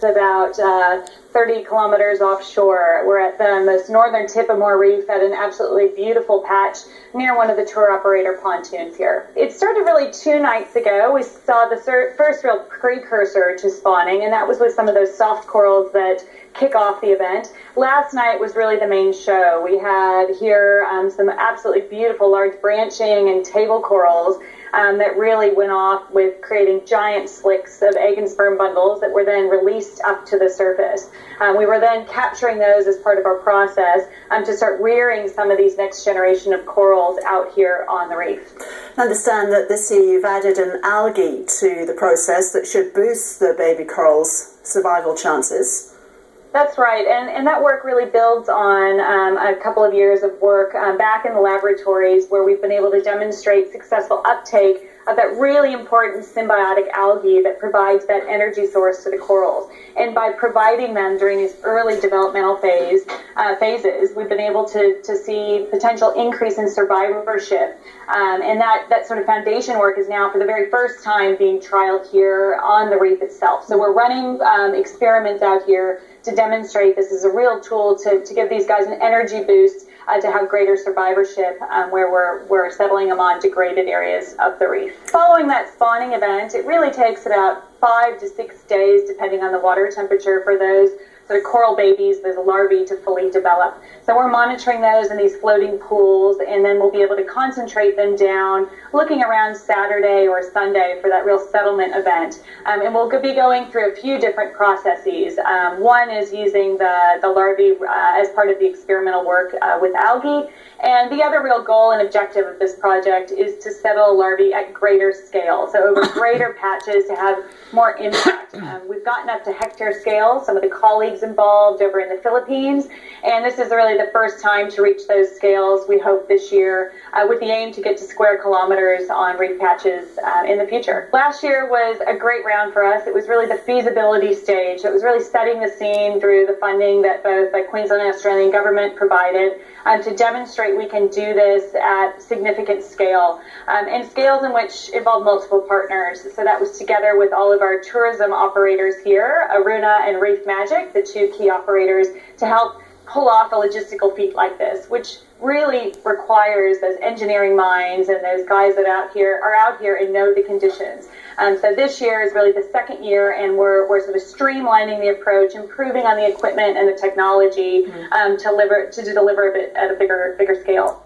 about 30 kilometers offshore. We're at the most northern tip of Moore Reef at an absolutely beautiful patch near one of the tour operator pontoons here. It started really 2 nights ago. We saw the first real precursor to spawning, and that was with some of those soft corals that kick off the event. Last night was really the main show. We had here some absolutely beautiful large branching and table corals that really went off with creating giant slicks of egg and sperm bundles that were then released up to the surface. We were then capturing those as part of our process to start rearing some of these next generation of corals out here on the reef. I understand that this year you've added an algae to the process that should boost the baby corals' survival chances. That's right, and that work really builds on a couple of years of work back in the laboratories where we've been able to demonstrate successful uptake of that really important symbiotic algae that provides that energy source to the corals. And by providing them during these early developmental phases, we've been able to see potential increase in survivorship. And that sort of foundation work is now for the very first time being trialed here on the reef itself. So we're running experiments out here to demonstrate this is a real tool to give these guys an energy boost to have greater survivorship where we're settling them on degraded areas of the reef. Following that spawning event, it really takes about 5 to 6 days, depending on the water temperature, for those sort of coral babies, those larvae, to fully develop. So we're monitoring those in these floating pools, and then we'll be able to concentrate them down, looking around Saturday or Sunday for that real settlement event. And we'll be going through a few different processes. One is using the larvae as part of the experimental work with algae. And the other real goal and objective of this project is to settle larvae at greater scale, so over greater patches to have more impact. We've gotten up to hectare scale, some of the colleagues involved over in the Philippines, and this is really the first time to reach those scales, we hope, this year, with the aim to get to square kilometers on reef patches in the future. Last year was a great round for us. It was really the feasibility stage. It was really setting the scene through the funding that both the Queensland and Australian government provided to demonstrate we can do this at significant scale, and scales in which involve multiple partners. So that was together with all of our tourism operators here, Aruna and Reef Magic, the 2 key operators, to help pull off a logistical feat like this, which really requires those engineering minds and those guys that are out here and know the conditions. So this year is really the second year, and we're sort of streamlining the approach, improving on the equipment and the technology to deliver a bit at a bigger scale.